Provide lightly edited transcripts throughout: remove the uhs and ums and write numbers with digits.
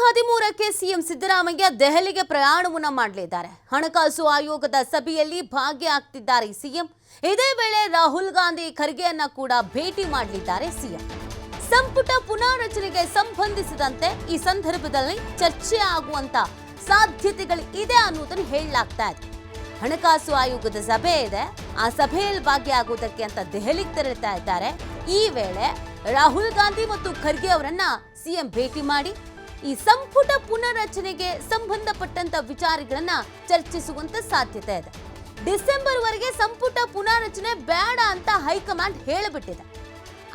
May 13ಕ್ಕೆ CM Siddaramaiah ದೆಹಲಿಗೆ ಪ್ರಯಾಣವನ್ನ ಮಾಡಲಿದ್ದಾರೆ. ಹಣಕಾಸು ಆಯೋಗದ ಸಭೆಯಲ್ಲಿ ಭಾಗಿಯಾಗ್ತಿದ್ದಾರೆ ಸಿಎಂ. ಇದೇ ವೇಳೆ ರಾಹುಲ್ ಗಾಂಧಿ ಖರ್ಗೆಯನ್ನ ಕೂಡ ಭೇಟಿ ಮಾಡಲಿದ್ದಾರೆ ಸಿಎಂ. ಸಂಪುಟ ಪುನಾರಚನೆಗೆ ಸಂಬಂಧಿಸಿದಂತೆ ಈ ಸಂದರ್ಭದಲ್ಲಿ ಚರ್ಚೆ ಆಗುವಂತ ಸಾಧ್ಯತೆಗಳು ಇದೆ ಅನ್ನೋದನ್ನು ಹೇಳಲಾಗ್ತಾ ಇದೆ. ಹಣಕಾಸು ಆಯೋಗದ ಸಭೆ ಇದೆ, ಆ ಸಭೆಯಲ್ಲಿ ಭಾಗಿಯಾಗುವುದಕ್ಕೆ ಅಂತ ದೆಹಲಿಗೆ ತೆರಳುತ್ತಾ ಇದ್ದಾರೆ. ಈ ವೇಳೆ ರಾಹುಲ್ ಗಾಂಧಿ ಮತ್ತು ಖರ್ಗೆ ಅವರನ್ನ ಸಿಎಂ ಭೇಟಿ ಮಾಡಿ ಈ ಸಂಪುಟ ಪುನರ್ರಚನೆಗೆ ಸಂಬಂಧಪಟ್ಟಂತ ವಿಚಾರಗಳನ್ನ ಚರ್ಚಿಸುವಂತ ಸಾಧ್ಯತೆ ಇದೆ. ಡಿಸೆಂಬರ್ ವರೆಗೆ ಸಂಪುಟ ಪುನರ್ರಚನೆ ಬೇಡ ಅಂತ ಹೈಕಮಾಂಡ್ ಹೇಳಿಬಿಟ್ಟಿದೆ.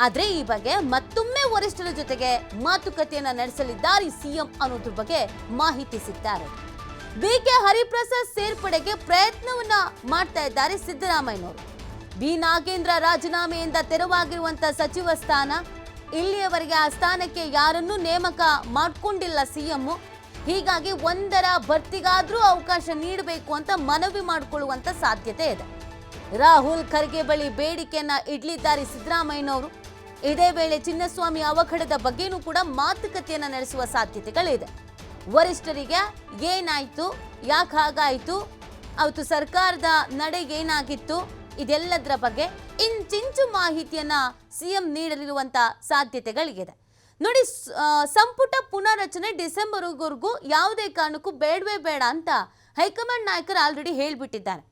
ಆದ್ರೆ ಈ ಬಗ್ಗೆ ಮತ್ತೊಮ್ಮೆ ವರಿಷ್ಠರ ಜೊತೆಗೆ ಮಾತುಕತೆಯನ್ನ ನಡೆಸಲಿದ್ದಾರೆ ಸಿಎಂ ಅನ್ನೋದ್ರ ಬಗ್ಗೆ ಮಾಹಿತಿ ಸಿಗ್ತಾ ಇದೆ. ಬಿಕೆ ಹರಿಪ್ರಸಾದ್ ಸೇರ್ಪಡೆಗೆ ಪ್ರಯತ್ನವನ್ನ ಮಾಡ್ತಾ ಇದ್ದಾರೆ ಸಿದ್ದರಾಮಯ್ಯನವರು. ಬಿ ನಾಗೇಂದ್ರ ರಾಜೀನಾಮೆಯಿಂದ ತೆರವಾಗಿರುವಂತ ಸಚಿವ ಸ್ಥಾನ, ಇಲ್ಲಿಯವರೆಗೆ ಆ ಸ್ಥಾನಕ್ಕೆ ಯಾರನ್ನೂ ನೇಮಕ ಮಾಡಿಕೊಂಡಿಲ್ಲ ಸಿಎಂ. ಹೀಗಾಗಿ ಒಂದರ ಭರ್ತಿಗಾದ್ರೂ ಅವಕಾಶ ನೀಡಬೇಕು ಅಂತ ಮನವಿ ಮಾಡಿಕೊಳ್ಳುವಂತ ಸಾಧ್ಯತೆ ಇದೆ. ರಾಹುಲ್ ಖರ್ಗೆ ಬಳಿ ಬೇಡಿಕೆಯನ್ನ ಇಡ್ಲಿದ್ದಾರೆ ಸಿದ್ದರಾಮಯ್ಯನವರು. ಇದೇ ವೇಳೆ ಚಿನ್ನಸ್ವಾಮಿ ಅವಘಡದ ಬಗ್ಗೆನೂ ಕೂಡ ಮಾತುಕತೆಯನ್ನ ನಡೆಸುವ ಸಾಧ್ಯತೆಗಳಿದೆ. ವರಿಷ್ಠರಿಗೆ ಏನಾಯ್ತು, ಯಾಕೆ ಹಾಗಾಯ್ತು, ಅವತ್ತು ಸರ್ಕಾರದ ನಡೆ ಏನಾಗಿತ್ತು, ಇದೆಲ್ಲದರ ಬಗ್ಗೆ ಇಂಚಿಂಚು ಮಾಹಿತಿಯನ್ನ ಸಿಎಂ ನೀಡಲಿರುವಂತ ಸಾಧ್ಯತೆಗಳಿದೆ. ನೋಡಿ, ಸಂಪುಟ ಪುನರ್ರಚನೆ ಡಿಸೆಂಬರ್ವರೆಗೂ ಯಾವುದೇ ಕಾರಣಕ್ಕೂ ಬೇಡವೇ ಬೇಡ ಅಂತ ಹೈಕಮಾಂಡ್ ನಾಯಕರು ಆಲ್ರೆಡಿ ಹೇಳ್ಬಿಟ್ಟಿದ್ದಾರೆ.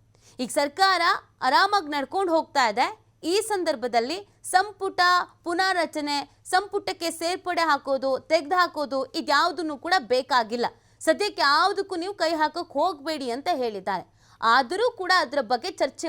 ಈಗ ಸರ್ಕಾರ ಆರಾಮಾಗಿ ನಡ್ಕೊಂಡು ಹೋಗ್ತಾ ಇದೆ. ಈ ಸಂದರ್ಭದಲ್ಲಿ ಸಂಪುಟ ಪುನರ್ರಚನೆ, ಸಂಪುಟಕ್ಕೆ ಸೇರ್ಪಡೆ ಹಾಕೋದು, ತೆಗೆದು ಹಾಕೋದು ಇದ್ಯಾವುದನ್ನು ಕೂಡ ಬೇಕಾಗಿಲ್ಲ. ಸದ್ಯಕ್ಕೆ ಯಾವುದಕ್ಕೂ ನೀವು ಕೈ ಹಾಕಕ್ಕೆ ಹೋಗಬೇಡಿ ಅಂತ ಹೇಳಿದ್ದಾರೆ. ಆದರೂ ಕೂಡ ಅದರ ಬಗ್ಗೆ ಚರ್ಚೆ